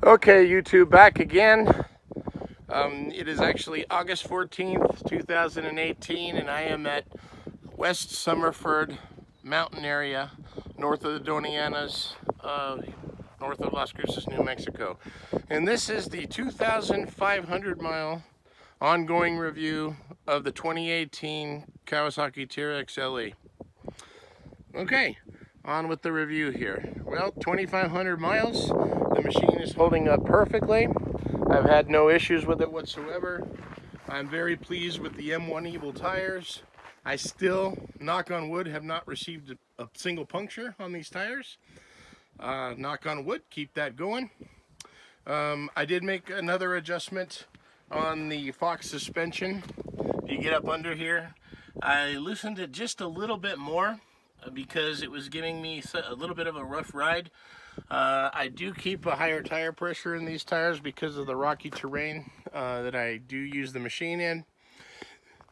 Okay, YouTube, back again. It is actually August 14th, 2018, and I am at West Summerford mountain area, north of the Donianas, north of Las Cruces, New Mexico. And this is the 2,500 mile ongoing review of the 2018 Kawasaki Teryx LE. Okay, on with the review here. Well, 2,500 miles. The machine is holding up perfectly. I've had no issues with it whatsoever. I'm very pleased with the M1 Evil tires. I still, knock on wood, have not received a single puncture on these tires. Knock on wood, keep that going. I did make another adjustment on the Fox suspension. If you get up under here, I loosened it just a little bit more because it was giving me a little bit of a rough ride. I do keep a higher tire pressure in these tires because of the rocky terrain that I do use the machine in.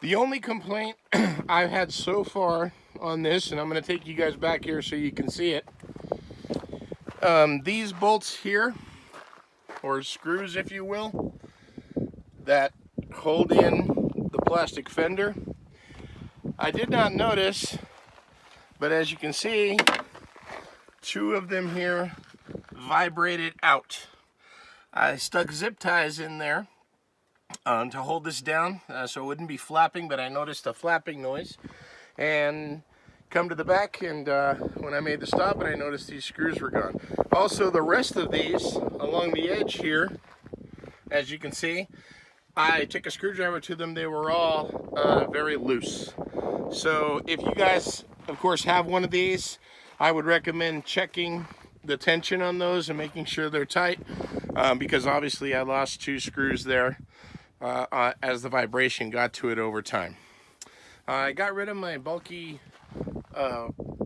The only complaint I've had so far on this, and I'm going to take you guys back here so you can see it. These bolts here, or screws if you will, that hold in the plastic fender, I did not notice, but as you can see, two of them here vibrated out. I stuck zip ties in there to hold this down so it wouldn't be flapping, but I noticed a flapping noise. And come to the back, and when I made the stop, and I noticed these screws were gone. Also, the rest of these along the edge here, as you can see, I took a screwdriver to them. They were all very loose. So if you guys, of course, have one of these, I would recommend checking the tension on those and making sure they're tight, because obviously I lost two screws there as the vibration got to it over time. I got rid of my bulky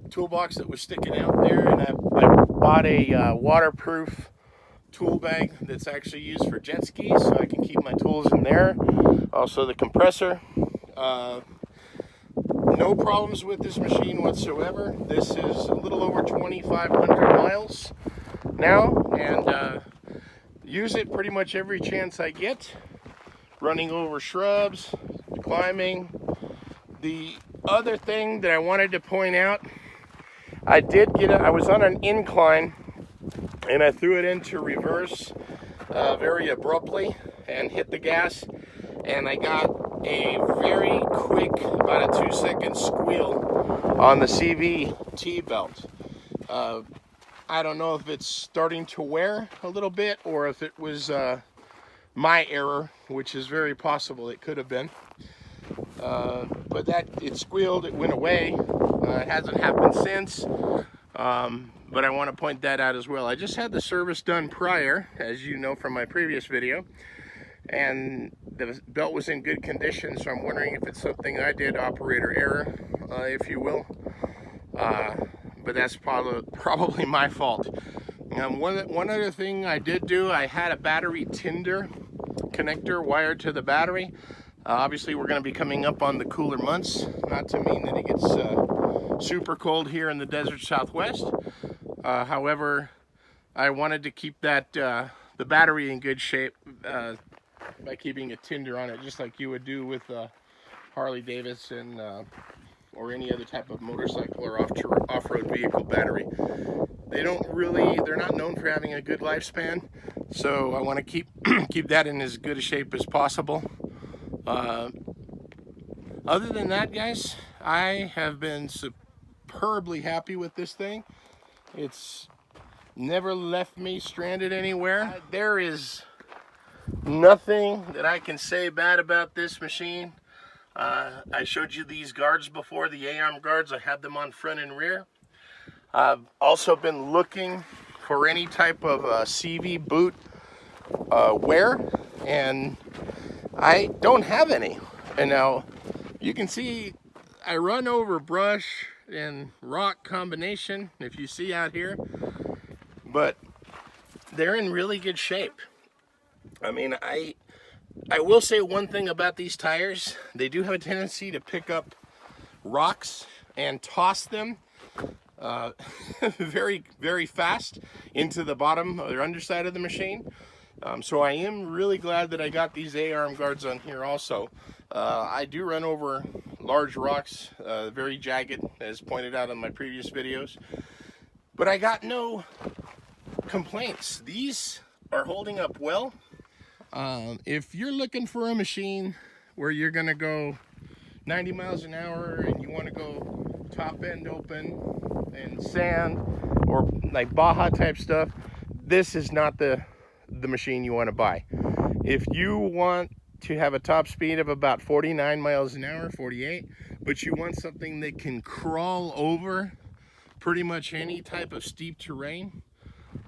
toolbox that was sticking out there, and I bought a waterproof tool bag that's actually used for jet skis, so I can keep my tools in there. Also the compressor. No problems with this machine whatsoever. This is a little over 2,500 miles now, and use it pretty much every chance I get. Running over shrubs, climbing. The other thing that I wanted to point out, I was on an incline and I threw it into reverse very abruptly and hit the gas, and I got a very quick, about a 2-second squeal on the CVT belt. I don't know if it's starting to wear a little bit or if it was my error, which is very possible. It could have been. But it squealed, it went away. It hasn't happened since. But I want to point that out as well. I just had the service done prior, as you know from my previous video, and the belt was in good condition, so I'm wondering if it's something I did, operator error, if you will. But that's probably my fault. One other thing I did do, I had a battery tinder connector wired to the battery. Obviously we're going to be coming up on the cooler months, not to mean that it gets super cold here in the desert Southwest. However, I wanted to keep that the battery in good shape by keeping a tinder on it, just like you would do with Harley Davidson or any other type of motorcycle or off-road vehicle battery. They're not known for having a good lifespan, so I want to keep that in as good a shape as possible. Other than that, guys, I have been superbly happy with this thing. It's never left me stranded anywhere. There is nothing that I can say bad about this machine. I showed you these guards before, the A-arm guards. I had them on front and rear. I've also been looking for any type of CV boot wear, and I don't have any. And now you can see I run over brush and rock combination, if you see out here, but they're in really good shape. I mean, I will say one thing about these tires. They do have a tendency to pick up rocks and toss them. very, very fast into the bottom or underside of the machine. So I am really glad that I got these A-arm guards on here also. I do run over large rocks, very jagged, as pointed out in my previous videos. But I got no complaints. These are holding up well. If you're looking for a machine where you're gonna go 90 miles an hour and you want to go top end open and sand or like Baja type stuff, this is not the machine you want to buy. If you want to have a top speed of about 49 miles an hour, 48, but you want something that can crawl over pretty much any type of steep terrain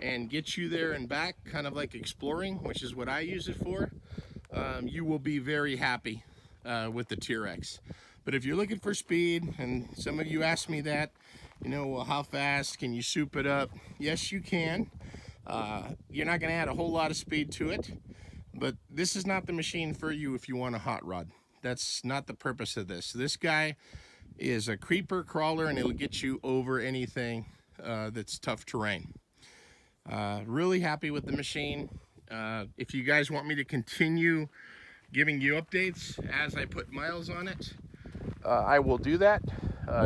and get you there and back, kind of like exploring, which is what I use it for, you will be very happy with the Teryx. But if you're looking for speed, and some of you asked me that, you know, well, how fast can you soup it up? Yes, you can. You're not going to add a whole lot of speed to it, but this is not the machine for you if you want a hot rod. That's not the purpose of this. This guy is a creeper crawler, and it'll get you over anything that's tough terrain. Really happy with the machine. If you guys want me to continue giving you updates as I put miles on it, I will do that.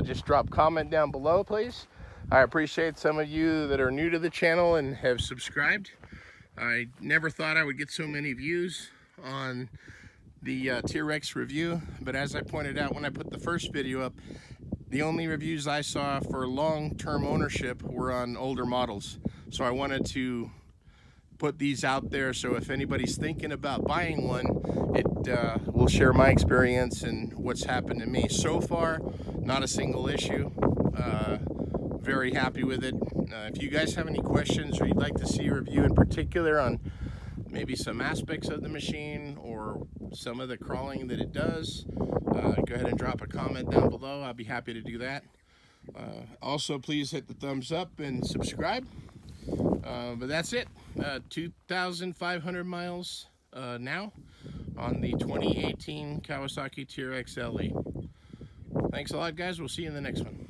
Just drop a comment down below, please. I appreciate some of you that are new to the channel and have subscribed. I never thought I would get so many views on the Teryx review, but as I pointed out when I put the first video up, the only reviews I saw for long-term ownership were on older models. So I wanted to put these out there so if anybody's thinking about buying one, it will share my experience and what's happened to me. So far, not a single issue. Very happy with it. If you guys have any questions or you'd like to see a review in particular on maybe some aspects of the machine or some of the crawling that it does, go ahead and drop a comment down below. I'll be happy to do that. Also, please hit the thumbs up and subscribe. But that's it. 2,500 miles now on the 2018 Kawasaki Teryx LE. Thanks a lot, guys. We'll see you in the next one.